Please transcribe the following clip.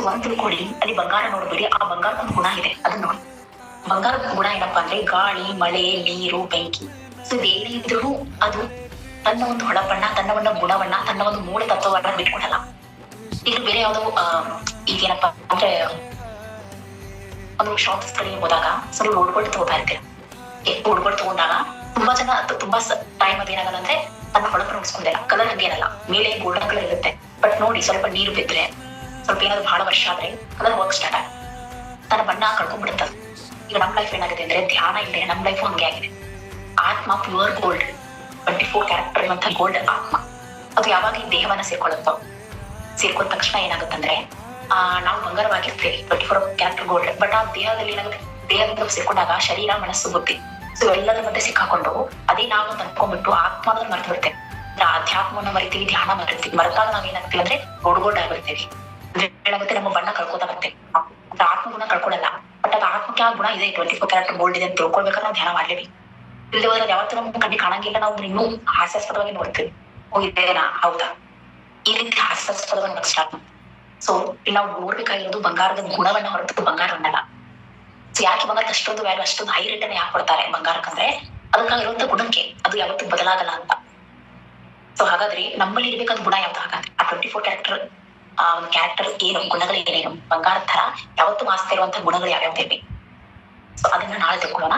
ಒಂದ್ ತಿಳ್ಕೊಳ್ಳಿ, ಅಲ್ಲಿ ಬಂಗಾರ ನೋಡ್ಬೇಡಿ, ಆ ಬಂಗಾರಕ್ಕೊಂದು ಗುಣ ಇದೆ, ಅದನ್ನ ನೋಡಿ. ಬಂಗಾರದ ಗುಣ ಏನಪ್ಪಾ ಅಂದ್ರೆ ಗಾಳಿ, ಮಳೆ, ನೀರು, ಬೆಂಕಿ. ಸೊ ಇದೇನೇ ಇದ್ರೂ ಅದು ತನ್ನ ಒಂದು ಹೊಳಪಣ್ಣ, ತನ್ನ ಒಂದು ಗುಣವನ್ನ, ತನ್ನ ಒಂದು ಮೂಲ ತತ್ವವನ್ನ ಬಿಟ್ಕೊಡಲ್ಲ. ಈಗ ಬೇರೆ ಯಾವ್ದೋ ಈಗೇನಪ್ಪಾ ಅಂದ್ರೆ ಒಂದು ಶಾಪ್ಸ್ ಗಳಿಗೆ ಹೋದಾಗ ಸ್ವಲ್ಪ ರೋಡ್ಗಳು ತಗೋತಾ ಇರ್ತೀರ. ರೋಡ್ಗಳು ತಗೊಂಡಾಗ ತುಂಬಾ ಜನ ತುಂಬಾ ಟೈಮ್ ಅದೇನಾಗಲ್ಲ ಅಂದ್ರೆ ತನ್ನ ಹೊಳಪು ನೋಡ್ಸ್ಕೊಂಡಿಲ್ಲ, ಕಲರ್ ಹಂಗೇನಲ್ಲ, ಮೇಲೆ ಗೋಲ್ಡನ್ ಕಲರ್ ಇರುತ್ತೆ. ಬಟ್ ನೋಡಿ, ಸ್ವಲ್ಪ ನೀರು ಬಿದ್ರೆ, ಸ್ವಲ್ಪ ಏನಾದ್ರು ಬಹಳ ವರ್ಷ ಆದ್ರೆ ಕಲರ್ ವರ್ಕ್ ಸ್ಟಾರ್ಟ್ ಆಗುತ್ತೆ, ತನ್ನ ಬಣ್ಣ ಕಳ್ಕೊಂಡ್ಬಿಡುತ್ತೆ. ಈಗ ನಮ್ ಲೈಫ್ ಏನಾಗಿದೆ ಅಂದ್ರೆ ಧ್ಯಾನ ಇಲ್ಲದೆ ನಮ್ ಲೈಫ್ ಹಂಗೆ ಆಗಿದೆ. ಆತ್ಮ ಪ್ಯೂರ್ ಗೋಲ್ಡ್, 24 ಕ್ಯಾರೆಕ್ಟರ್ ಇರುವಂತಹ ಗೋಲ್ಡ್ ಆತ್ಮ. ಅದು ಯಾವಾಗ ಈ ದೇಹವನ್ನ ಸೇರ್ಕೊಳ್ಳುತ್ತೋ, ಸೇರ್ಕೊಂಡ ತಕ್ಷಣ ಏನಾಗುತ್ತಂದ್ರೆ ನಾವು ಬಂಗಾರವಾಗಿರ್ತೇವೆ, 24 ಕ್ಯಾರೆಕ್ಟರ್ ಗೋಲ್ಡ್. ಬಟ್ ಆ ದೇಹದಲ್ಲಿ ಏನಾಗುತ್ತೆ, ದೇಹದಿಂದ ಸೇರ್ಕೊಂಡಾಗ ಶರೀರ, ಮನಸ್ಸು, ಬುದ್ಧಿ, ಸೊ ಎಲ್ಲದ ಮಧ್ಯೆ ಸಿಕ್ಕಾಕೊಂಡು ಅದೇ ನಾವು ತಂದ್ಕೊಂಡ್ಬಿಟ್ಟು ಆತ್ಮವನ್ನು ಮರೆತು ಬಿಡ್ತೇವೆ. ಅಧ್ಯಾತ್ಮವನ್ನು ಮರಿತೀವಿ, ಧ್ಯಾನ ಮರಿತೀವಿ. ಮರೆತಾಗ ನಾವ್ ಏನಾಗ್ತೀವಿ ಅಂದ್ರೆ ಗೋಲ್ಡ್ ಆಗಿಬಿಡ್ತೇವೆ. ಏನಾಗುತ್ತೆ, ನಮ್ಮ ಬಣ್ಣ ಕಳ್ಕೊತಾ ಬರ್ತೇವೆ. ಆತ್ಮ ಗುಣ ಕಳ್ಕೊಳ್ಳಲ್ಲ, ಬಟ್ ಅದು ಆತ್ಮಕ್ಕೆ ಆ ಗುಣ ಇದೆ, 24 ಕ್ಯಾರೆಕ್ಟರ್ ಗೋಲ್ಡ್ ಇದೆ ಅಂತ ತಿಳ್ಕೊಳ್ಬೇಕಾದ್ರೆ ನಾವು ಧ್ಯಾನ ಮಾಡ್ಲೇಬೇಕು. ಇಲ್ಲಿ ಹೋದ್ರೆ ಯಾವತ್ತೂ ನಮ್ಗೆ ಕಣ್ಣಿ ಕಾಣಂಗಿಲ್ಲ, ನಾವು ಇನ್ನೂ ಹಾಸ್ಯಾಸ್ಪದವಾಗಿ ನೋಡ್ತೀವಿ. ಹೋಗಿದ್ದೇನಾ, ಹೌದಾ, ಈ ರೀತಿ ಹಾಸ್ಯಾಸ್ಪದವಾಗಿ ಸ್ಟಾರ್ಟ್. ಸೊ ನಾವು ನೋಡ್ಬೇಕಾಗಿರೋದು ಬಂಗಾರದ ಗುಣವನ್ನ ಹೊರತು ಬಂಗಾರವನ್ನಲ್ಲ. ಸೊ ಯಾಕೆ ಬಂಗಾರಕ್ಕೆ ಅಷ್ಟೊಂದು ವ್ಯಾಲ್ಯೂ, ಅಷ್ಟೊಂದು ಹೈ ರೇಟ್ ಅನ್ನ ಯಾಕೆ ಕೊಡ್ತಾರೆ ಬಂಗಾರಕ್ಕಂದ್ರೆ ಅದಕ್ಕಾಗಿರುವಂತ ಗುಣಕ್ಕೆ, ಅದು ಯಾವತ್ತೂ ಬದಲಾಗಲ್ಲ ಅಂತ. ಸೊ ಹಾಗಾದ್ರೆ ನಮ್ಮಲ್ಲಿ ಇರ್ಬೇಕಾದ ಗುಣ ಯಾವ್ದು? ಹಾಗಾದ್ರೆ ಆ 24 ಕ್ಯಾರೆಕ್ಟರ್ ಒಂದು ಕ್ಯಾರೆಕ್ಟರ್ ಏನು, ಗುಣಗಳು ಏನೇನು, ಬಂಗಾರದ ತರ ಯಾವತ್ತೂ ಮಾಸ್ತಾ ಇರುವಂತಹ ಗುಣಗಳು ಯಾವ್ಯಾವ ಇರ್ಬೇಕು? ಸೊ ಅದನ್ನ ನಾಳೆ ತಿಳ್ಕೊಳ್ಳೋಣ.